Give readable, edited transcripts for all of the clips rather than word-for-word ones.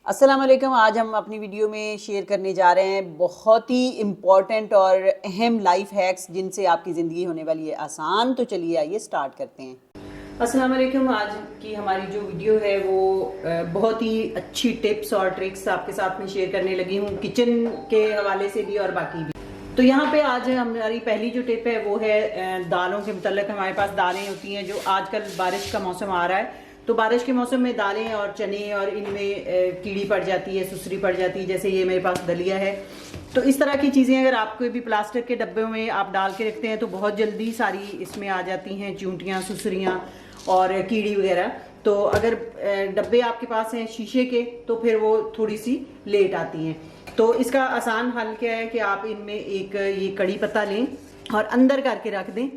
अस्सलाम वालेकुम। आज हम अपनी वीडियो में शेयर करने जा रहे हैं बहुत ही इम्पॉर्टेंट और अहम लाइफ हैक्स जिनसे आपकी ज़िंदगी होने वाली है आसान। तो चलिए आइए स्टार्ट करते हैं। अस्सलाम वालेकुम। आज की हमारी जो वीडियो है वो बहुत ही अच्छी टिप्स और ट्रिक्स आपके साथ में शेयर करने लगी हूँ, किचन के हवाले से भी और बाकी भी। तो यहाँ पे आज हमारी पहली जो टिप है वो है दालों के मुतल्लिक़। हमारे पास दालें होती हैं जो आजकल बारिश का मौसम आ रहा है, तो बारिश के मौसम में दालें और चने और इनमें कीड़ी पड़ जाती है, सुसरी पड़ जाती है। जैसे ये मेरे पास दलिया है, तो इस तरह की चीज़ें अगर आप कोई भी प्लास्टिक के डब्बे में आप डाल के रखते हैं तो बहुत जल्दी सारी इसमें आ जाती हैं चूंटियाँ, सुसरियाँ और कीड़ी वगैरह। तो अगर डब्बे आपके पास हैं शीशे के तो फिर वो थोड़ी सी लेट आती हैं। तो इसका आसान हल क्या है कि आप इनमें एक ये कड़ी पत्ता लें और अंदर करके रख दें।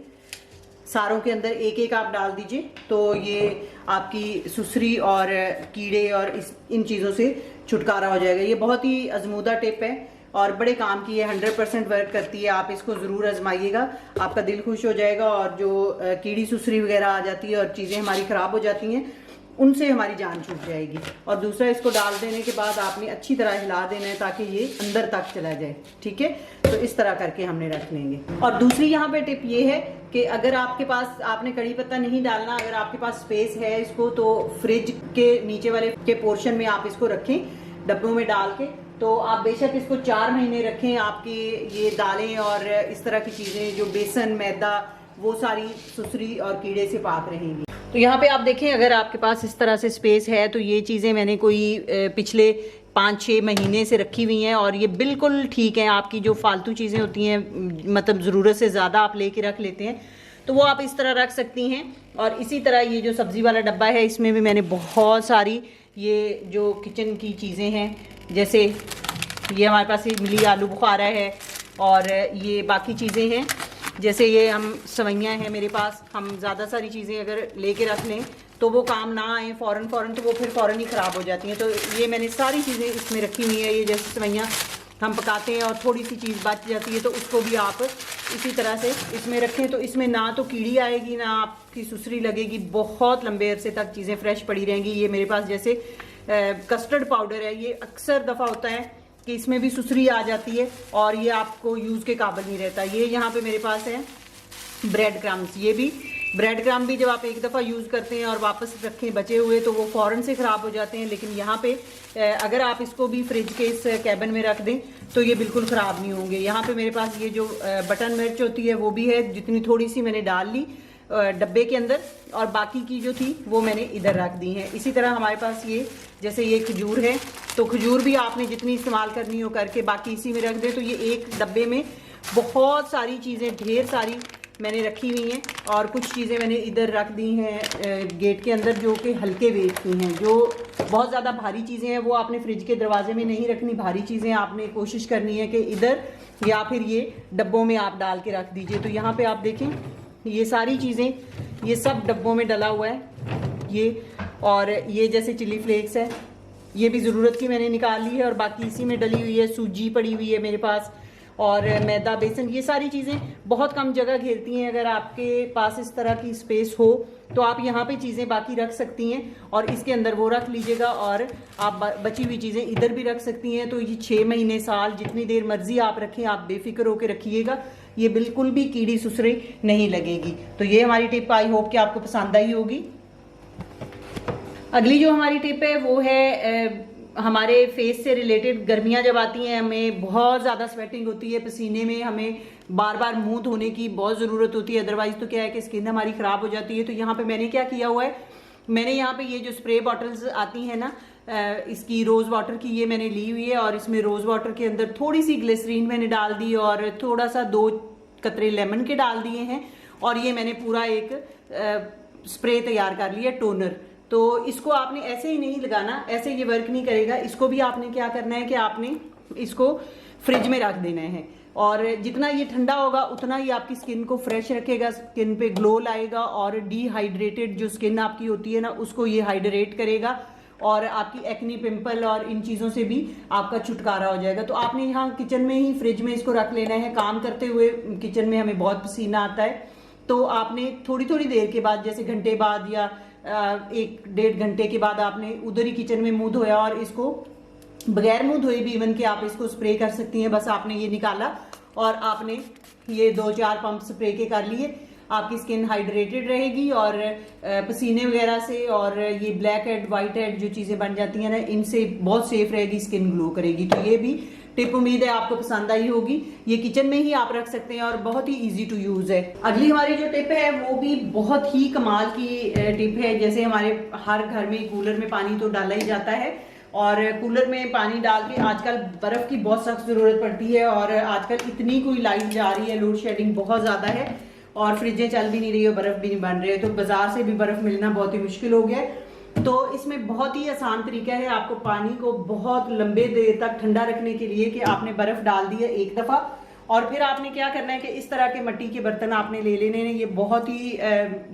सारों के अंदर एक एक आप डाल दीजिए, तो ये आपकी सुसरी और कीड़े और इन चीज़ों से छुटकारा हो जाएगा। ये बहुत ही आजमूदा टिप है और बड़े काम की है, 100% वर्क करती है। आप इसको ज़रूर आजमाइएगा, आपका दिल खुश हो जाएगा। और जो कीड़ी सुसरी वगैरह आ जाती है और चीज़ें हमारी ख़राब हो जाती हैं, उनसे हमारी जान छूट जाएगी। और दूसरा, इसको डाल देने के बाद आपने अच्छी तरह हिला देना है ताकि ये अंदर तक चला जाए। ठीक है, तो इस तरह करके हमने रख लेंगे। और दूसरी यहाँ पे टिप ये है कि अगर आपके पास, आपने कड़ी पत्ता नहीं डालना, अगर आपके पास स्पेस है इसको, तो फ्रिज के नीचे वाले के पोर्शन में आप इसको रखें डब्बों में डाल के। तो आप बेशक इसको 4 महीने रखें, आपकी ये दालें और इस तरह की चीज़ें जो बेसन, मैदा, वो सारी सुसरी और कीड़े से पाक रहेंगी। तो यहाँ पे आप देखें, अगर आपके पास इस तरह से स्पेस है तो ये चीज़ें मैंने कोई पिछले 5-6 महीने से रखी हुई हैं और ये बिल्कुल ठीक है। आपकी जो फालतू चीज़ें होती हैं, मतलब ज़रूरत से ज़्यादा आप लेके रख लेते हैं, तो वो आप इस तरह रख सकती हैं। और इसी तरह ये जो सब्ज़ी वाला डब्बा है, इसमें भी मैंने बहुत सारी ये जो किचन की चीज़ें हैं, जैसे ये हमारे पास ये मिली आलू बुखारा है और ये बाकी चीज़ें हैं, जैसे ये हम सवैयाँ हैं मेरे पास। हम ज़्यादा सारी चीज़ें अगर लेके रख लें तो वो काम ना आए फ़ौरन तो वो फिर फ़ौरन ही ख़राब हो जाती हैं। तो ये मैंने सारी चीज़ें इसमें रखी हुई है। ये जैसे सवैयाँ हम पकाते हैं और थोड़ी सी चीज़ बच जाती है, तो उसको भी आप इसी तरह से इसमें रखें। तो इसमें ना तो कीड़ी आएगी, ना आपकी सुसरी लगेगी, बहुत लंबे अरसे तक चीज़ें फ्रेश पड़ी रहेंगी। ये मेरे पास जैसे कस्टर्ड पाउडर है, ये अक्सर दफ़ा होता है कि इसमें भी सुसरी आ जाती है और ये आपको यूज़ के काबिल नहीं रहता। ये यहाँ पे मेरे पास है ब्रेड क्रम्स। ये भी ब्रेड क्रम्ब भी जब आप एक दफ़ा यूज़ करते हैं और वापस रखें बचे हुए, तो वो फ़ौरन से ख़राब हो जाते हैं। लेकिन यहाँ पे अगर आप इसको भी फ्रिज के इस कैबिन में रख दें तो ये बिल्कुल ख़राब नहीं होंगे। यहाँ पे मेरे पास ये जो बटन मिर्च होती है वो भी है, जितनी थोड़ी सी मैंने डाल ली डब्बे के अंदर, और बाकी की जो थी वो मैंने इधर रख दी है। इसी तरह हमारे पास ये जैसे ये खजूर है, तो खजूर भी आपने जितनी इस्तेमाल करनी हो करके बाकी इसी में रख दे। तो ये एक डब्बे में बहुत सारी चीज़ें, ढेर सारी मैंने रखी हुई हैं। और कुछ चीज़ें मैंने इधर रख दी हैं गेट के अंदर, जो कि हल्के वेट की हैं। जो बहुत ज़्यादा भारी चीज़ें हैं वो आपने फ्रिज के दरवाजे में नहीं रखनी। भारी चीज़ें आपने कोशिश करनी है कि इधर या फिर ये डब्बों में आप डाल के रख दीजिए। तो यहाँ पे आप देखें, ये सारी चीज़ें, ये सब डब्बों में डला हुआ है ये। और ये जैसे चिली फ्लेक्स है, ये भी ज़रूरत की मैंने निकाल ली है और बाकी इसी में डली हुई है। सूजी पड़ी हुई है मेरे पास, और मैदा, बेसन, ये सारी चीज़ें बहुत कम जगह घेरती हैं। अगर आपके पास इस तरह की स्पेस हो तो आप यहाँ पे चीज़ें बाकी रख सकती हैं और इसके अंदर वो रख लीजिएगा, और आप बची हुई चीज़ें इधर भी रख सकती हैं। तो ये 6 महीने, साल, जितनी देर मर्जी आप रखें, आप बेफिक्र होकर रखिएगा, ये बिल्कुल भी कीड़ी सुसरी नहीं लगेगी। तो ये हमारी टिप, आई होप कि आपको पसंद आई होगी। अगली जो हमारी टिप है वो है हमारे फेस से रिलेटेड। गर्मियाँ जब आती हैं, हमें बहुत ज़्यादा स्वेटिंग होती है, पसीने में हमें बार बार मुंह धोने की बहुत ज़रूरत होती है। अदरवाइज़ तो क्या है कि स्किन हमारी ख़राब हो जाती है। तो यहाँ पे मैंने क्या किया हुआ है, मैंने यहाँ पे ये जो स्प्रे बॉटल्स आती हैं ना, इसकी रोज़ वाटर की, ये मैंने ली हुई है। और इसमें रोज़ वाटर के अंदर थोड़ी सी ग्लिसरीन मैंने डाल दी और थोड़ा सा 2 कतरे लेमन के डाल दिए हैं। और ये मैंने पूरा एक स्प्रे तैयार कर लिया, टोनर। तो इसको आपने ऐसे ही नहीं लगाना, ऐसे ये वर्क नहीं करेगा। इसको भी आपने क्या करना है कि आपने इसको फ्रिज में रख देना है, और जितना ये ठंडा होगा उतना ही आपकी स्किन को फ्रेश रखेगा, स्किन पे ग्लो लाएगा, और डिहाइड्रेटेड जो स्किन आपकी होती है ना, उसको ये हाइड्रेट करेगा, और आपकी एक्नी, पिंपल और इन चीज़ों से भी आपका छुटकारा हो जाएगा। तो आपने यहाँ किचन में ही फ्रिज में इसको रख लेना है। काम करते हुए किचन में हमें बहुत पसीना आता है, तो आपने थोड़ी थोड़ी देर के बाद, जैसे घंटे बाद या 1-1.5 घंटे के बाद आपने उधर ही किचन में मुंह धोया और इसको बगैर मुंह धोए भी इवन कि आप इसको स्प्रे कर सकती हैं। बस आपने ये निकाला और आपने ये 2-4 पंप स्प्रे के कर लिए, आपकी स्किन हाइड्रेटेड रहेगी और पसीने वगैरह से और ये ब्लैक हेड वाइट हेड जो चीज़ें बन जाती हैं ना, इनसे बहुत सेफ रहेगी, स्किन ग्लो करेगी। तो ये भी टिप उम्मीद है आपको पसंद आई होगी। ये किचन में ही आप रख सकते हैं और बहुत ही इजी टू यूज है। अगली हमारी जो टिप है वो भी बहुत ही कमाल की टिप है। जैसे हमारे हर घर में कूलर में पानी तो डाला ही जाता है और कूलर में पानी डाल के आजकल बर्फ की बहुत सख्त जरूरत पड़ती है और आजकल इतनी कोई लाइट जा रही है, लोड शेडिंग बहुत ज्यादा है और फ्रिजें चल भी नहीं रही है, बर्फ भी नहीं बन रही है, तो बाजार से भी बर्फ मिलना बहुत ही मुश्किल हो गया है। तो इसमें बहुत ही आसान तरीका है आपको पानी को बहुत लंबे देर तक ठंडा रखने के लिए कि आपने बर्फ डाल दी है एक दफा और फिर आपने क्या करना है कि इस तरह के मिट्टी के बर्तन आपने ले लेने हैं। ये बहुत ही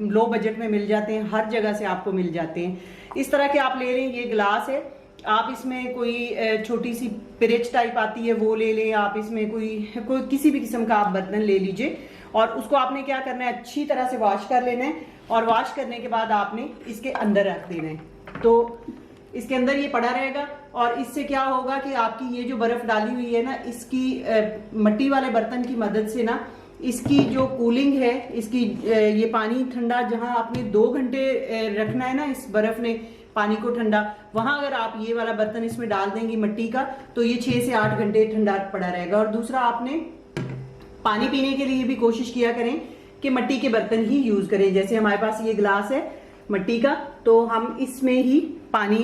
लो बजट में मिल जाते हैं, हर जगह से आपको मिल जाते हैं। इस तरह के आप ले लें। ये गिलास है, आप इसमें कोई छोटी सी पिरेच टाइप आती है वो ले लें, आप इसमें कोई किसी भी किस्म का आप बर्तन ले लीजिए और उसको आपने क्या करना है, अच्छी तरह से वॉश कर लेना है और वॉश करने के बाद आपने इसके अंदर रख देना है। तो इसके अंदर ये पड़ा रहेगा और इससे क्या होगा कि आपकी ये जो बर्फ डाली हुई है ना, इसकी मिट्टी वाले बर्तन की मदद से ना इसकी जो कूलिंग है, इसकी ये पानी ठंडा जहां आपने 2 घंटे रखना है ना इस बर्फ ने पानी को ठंडा, वहां अगर आप ये वाला बर्तन इसमें डाल देंगी मिट्टी का तो ये 6 से 8 घंटे ठंडा पड़ा रहेगा। और दूसरा, आपने पानी पीने के लिए भी कोशिश किया करें कि मिट्टी के बर्तन ही यूज करें। जैसे हमारे पास ये गिलास है मिट्टी का, तो हम इसमें ही पानी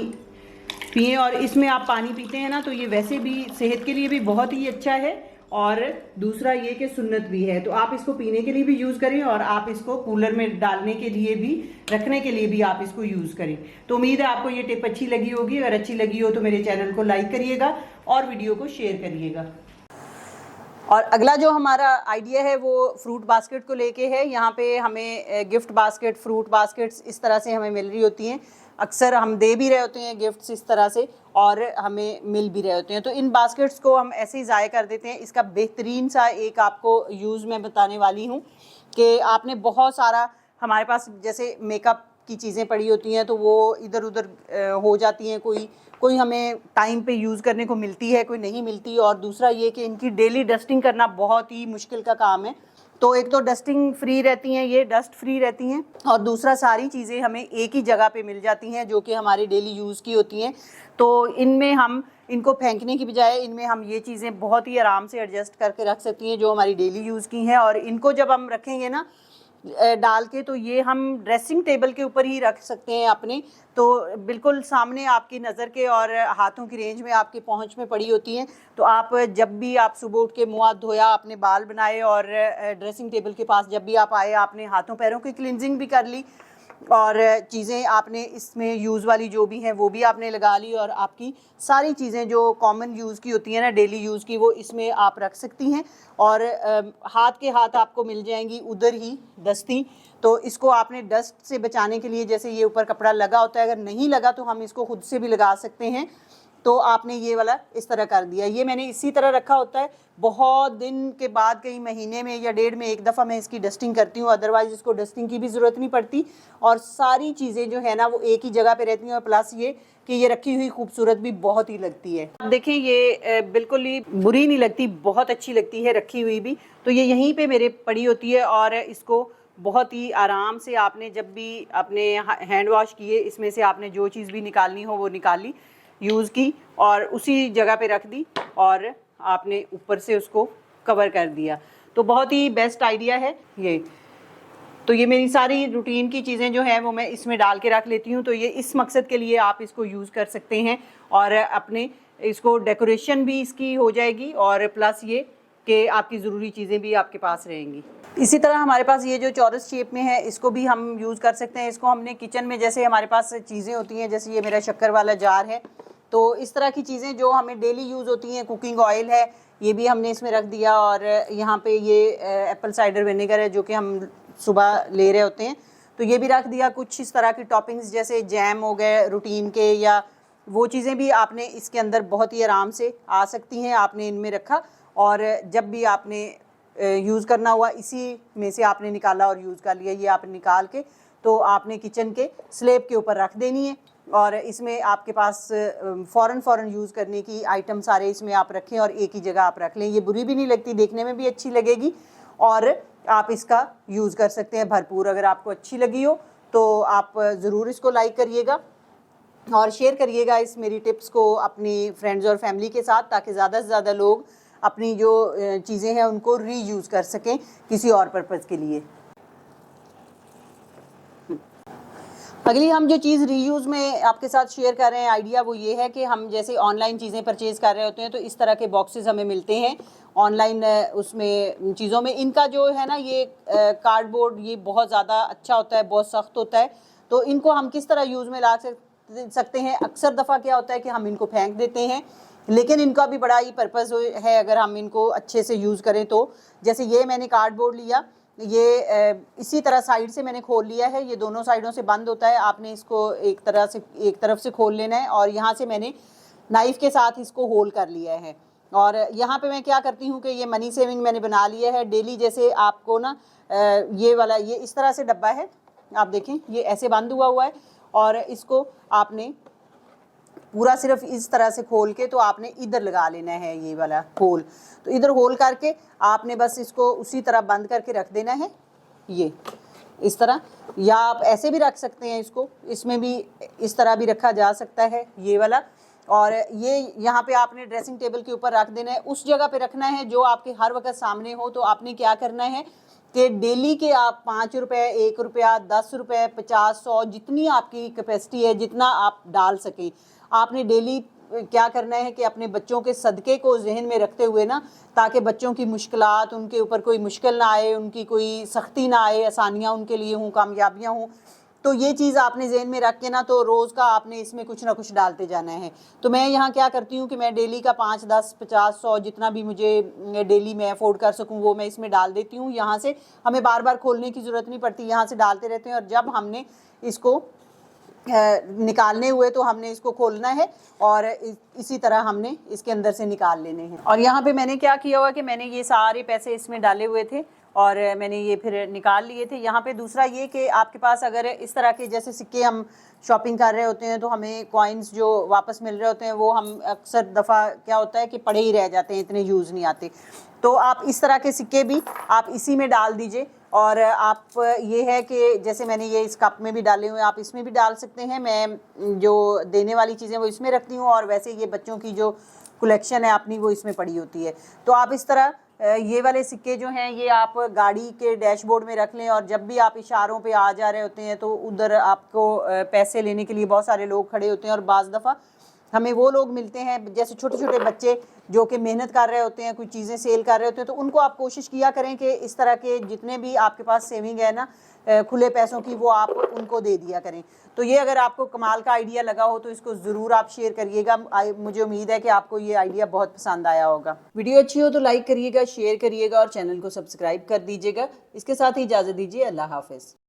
पिए और इसमें आप पानी पीते हैं ना तो ये वैसे भी सेहत के लिए भी बहुत ही अच्छा है और दूसरा ये कि सुन्नत भी है। तो आप इसको पीने के लिए भी यूज करें और आप इसको कूलर में डालने के लिए भी, रखने के लिए भी आप इसको यूज करें। तो उम्मीद है आपको ये टिप अच्छी लगी होगी। अगर अच्छी लगी हो तो मेरे चैनल को लाइक करिएगा और वीडियो को शेयर करिएगा। और अगला जो हमारा आइडिया है वो फ्रूट बास्केट को लेके है। यहाँ पे हमें गिफ्ट बास्केट, फ्रूट बास्केट्स इस तरह से हमें मिल रही होती हैं। अक्सर हम दे भी रहे होते हैं गिफ्ट्स इस तरह से और हमें मिल भी रहे होते हैं। तो इन बास्केट्स को हम ऐसे ही ज़ाया कर देते हैं। इसका बेहतरीन सा एक आपको यूज़ मैं बताने वाली हूँ कि आपने बहुत सारा, हमारे पास जैसे मेकअप की चीज़ें पड़ी होती हैं तो वो इधर उधर हो जाती हैं, कोई हमें टाइम पे यूज़ करने को मिलती है, कोई नहीं मिलती। और दूसरा ये कि इनकी डेली डस्टिंग करना बहुत ही मुश्किल का काम है। तो एक तो डस्टिंग फ्री रहती हैं, ये डस्ट फ्री रहती हैं और दूसरा सारी चीज़ें हमें एक ही जगह पे मिल जाती हैं जो कि हमारी डेली यूज़ की होती हैं। तो इनमें हम इनको फेंकने की बजाय इनमें हम ये चीज़ें बहुत ही आराम से एडजस्ट करके रख सकती हैं जो हमारी डेली यूज़ की हैं। और इनको जब हम रखेंगे ना डाल के, तो ये हम ड्रेसिंग टेबल के ऊपर ही रख सकते हैं अपने, तो बिल्कुल सामने आपकी नज़र के और हाथों की रेंज में, आपकी पहुंच में पड़ी होती हैं। तो आप जब भी आप सुबह उठ के मुँह हाथ धोया, आपने बाल बनाए और ड्रेसिंग टेबल के पास जब भी आप आए, आपने हाथों पैरों की क्लिनजिंग भी कर ली और चीज़ें आपने इसमें यूज़ वाली जो भी हैं वो भी आपने लगा ली और आपकी सारी चीज़ें जो कॉमन यूज़ की होती हैं ना, डेली यूज़ की, वो इसमें आप रख सकती हैं और हाथ के हाथ आपको मिल जाएंगी उधर ही दस्ती। तो इसको आपने डस्ट से बचाने के लिए, जैसे ये ऊपर कपड़ा लगा होता है, अगर नहीं लगा तो हम इसको खुद से भी लगा सकते हैं। तो आपने ये वाला इस तरह कर दिया। ये मैंने इसी तरह रखा होता है। बहुत दिन के बाद, कई महीने में या 1.5 में एक दफ़ा मैं इसकी डस्टिंग करती हूँ, अदरवाइज़ इसको डस्टिंग की भी ज़रूरत नहीं पड़ती और सारी चीज़ें जो है ना वो एक ही जगह पे रहती हैं। और प्लस ये कि ये रखी हुई खूबसूरत भी बहुत ही लगती है। अब देखें, ये बिल्कुल ही बुरी नहीं लगती, बहुत अच्छी लगती है रखी हुई भी। तो ये यहीं पर मेरे पड़ी होती है और इसको बहुत ही आराम से आपने जब भी अपने हैंड वॉश किए, इसमें से आपने जो चीज़ भी निकालनी हो वो निकाली, यूज़ की और उसी जगह पे रख दी और आपने ऊपर से उसको कवर कर दिया। तो बहुत ही बेस्ट आइडिया है ये। तो ये मेरी सारी रूटीन की चीज़ें जो हैं वो मैं इसमें डाल के रख लेती हूँ। तो ये इस मकसद के लिए आप इसको यूज़ कर सकते हैं और अपने इसको डेकोरेशन भी इसकी हो जाएगी और प्लस ये कि आपकी ज़रूरी चीज़ें भी आपके पास रहेंगी। इसी तरह हमारे पास ये जो चौरस शेप में है, इसको भी हम यूज़ कर सकते हैं। इसको हमने किचन में, जैसे हमारे पास चीज़ें होती हैं, जैसे ये मेरा शक्कर वाला जार है, तो इस तरह की चीज़ें जो हमें डेली यूज़ होती हैं, कुकिंग ऑयल है, ये भी हमने इसमें रख दिया। और यहाँ पे ये एप्पल साइडर विनेगर है जो कि हम सुबह ले रहे होते हैं, तो ये भी रख दिया। कुछ इस तरह की टॉपिंग्स जैसे जैम हो गए रूटीन के, या वो चीज़ें भी आपने इसके अंदर बहुत ही आराम से आ सकती हैं। आपने इनमें रखा और जब भी आपने यूज़ करना हुआ, इसी में से आपने निकाला और यूज़ कर लिया। ये आपने निकाल के तो आपने किचन के स्लैब के ऊपर रख देनी है और इसमें आपके पास फ़ौरन यूज़ करने की आइटम सारे इसमें आप रखें और एक ही जगह आप रख लें। ये बुरी भी नहीं लगती, देखने में भी अच्छी लगेगी और आप इसका यूज़ कर सकते हैं भरपूर। अगर आपको अच्छी लगी हो तो आप ज़रूर इसको लाइक करिएगा और शेयर करिएगा इस मेरी टिप्स को अपनी फ्रेंड्स और फैमिली के साथ, ताकि ज़्यादा से ज़्यादा लोग अपनी जो चीज़ें हैं उनको रीयूज़ कर सकें किसी और पर्पज़ के लिए। अगली हम जो चीज़ रीयूज़ में आपके साथ शेयर कर रहे हैं आइडिया, वो ये है कि हम जैसे ऑनलाइन चीज़ें परचेज़ कर रहे होते हैं तो इस तरह के बॉक्सेस हमें मिलते हैं ऑनलाइन उसमें चीज़ों में। इनका जो है ना ये कार्डबोर्ड ये बहुत ज़्यादा अच्छा होता है, बहुत सख्त होता है, तो इनको हम किस तरह यूज़ में ला सकते हैं। अक्सर दफ़ा क्या होता है कि हम इनको फेंक देते हैं, लेकिन इनका भी बड़ा ही पर्पज़ है अगर हम इनको अच्छे से यूज़ करें तो। जैसे ये मैंने कार्डबोर्ड लिया, ये इसी तरह साइड से मैंने खोल लिया है, ये दोनों साइडों से बंद होता है। आपने इसको एक तरफ से खोल लेना है और यहाँ से मैंने नाइफ़ के साथ इसको होल कर लिया है। और यहाँ पे मैं क्या करती हूँ कि ये मनी सेविंग मैंने बना लिया है। डेली जैसे आपको ना ये वाला ये इस तरह से डब्बा है, आप देखें ये ऐसे बंद हुआ है और इसको आपने पूरा सिर्फ इस तरह से खोल के तो आपने इधर लगा लेना है ये वाला होल। तो इधर होल करके आपने बस इसको उसी तरह बंद करके रख देना है, ये इस तरह, या आप ऐसे भी रख सकते हैं इसको, इसमें भी इस तरह भी रखा जा सकता है ये वाला। और ये यहाँ पे आपने ड्रेसिंग टेबल के ऊपर रख देना है, उस जगह पे रखना है जो आपके हर वक्त सामने हो। तो आपने क्या करना है कि डेली के आप 5 रुपये, 1 रुपया, 10 रुपये, 50, 100 जितनी आपकी कैपेसिटी है जितना आप डाल सकें, आपने डेली क्या करना है कि अपने बच्चों के सदक़े को जहन में रखते हुए ना, ताकि बच्चों की मुश्किलात, उनके ऊपर कोई मुश्किल ना आए, उनकी कोई सख्ती ना आए, आसानियाँ उनके लिए हों, कामयाबियाँ हों, तो ये चीज़ आपने जहन में रख के ना तो रोज़ का आपने इसमें कुछ ना कुछ डालते जाना है। तो मैं यहाँ क्या करती हूँ कि मैं डेली का 5, 10, 50, 100 जितना भी मुझे डेली मैं अफोर्ड कर सकूँ वो मैं इसमें डाल देती हूँ। यहाँ से हमें बार बार खोलने की ज़रूरत नहीं पड़ती, यहाँ से डालते रहते हैं और जब हमने इसको निकालने हुए तो हमने इसको खोलना है और इसी तरह हमने इसके अंदर से निकाल लेने हैं। और यहाँ पे मैंने क्या किया हुआ कि मैंने ये सारे पैसे इसमें डाले हुए थे और मैंने ये फिर निकाल लिए थे। यहाँ पे दूसरा ये कि आपके पास अगर इस तरह के जैसे सिक्के हम शॉपिंग कर रहे होते हैं तो हमें कॉइन्स जो वापस मिल रहे होते हैं वो हम अक्सर दफ़ा क्या होता है कि पड़े ही रह जाते हैं, इतने यूज़ नहीं आते। तो आप इस तरह के सिक्के भी आप इसी में डाल दीजिए। और आप ये है कि जैसे मैंने ये इस कप में भी डाले हुए हैं, आप इसमें भी डाल सकते हैं। मैं जो देने वाली चीज़ें वो इसमें रखती हूँ और वैसे ये बच्चों की जो कलेक्शन है अपनी वो इसमें पड़ी होती है। तो आप इस तरह ये वाले सिक्के जो हैं ये आप गाड़ी के डैशबोर्ड में रख लें और जब भी आप इशारों पे आ जा रहे होते हैं तो उधर आपको पैसे लेने के लिए बहुत सारे लोग खड़े होते हैं और बाज़ दफ़ा हमें वो लोग मिलते हैं जैसे छोटे छोटे बच्चे जो कि मेहनत कर रहे होते हैं, कुछ चीज़ें सेल कर रहे होते हैं, तो उनको आप कोशिश किया करें कि इस तरह के जितने भी आपके पास सेविंग है ना खुले पैसों की, वो आप उनको दे दिया करें। तो ये अगर आपको कमाल का आइडिया लगा हो तो इसको ज़रूर आप शेयर करिएगा। मुझे उम्मीद है कि आपको ये आइडिया बहुत पसंद आया होगा। वीडियो अच्छी हो तो लाइक करिएगा, शेयर करिएगा और चैनल को सब्सक्राइब कर दीजिएगा। इसके साथ ही इजाज़त दीजिए, अल्लाह हाफ़िज़।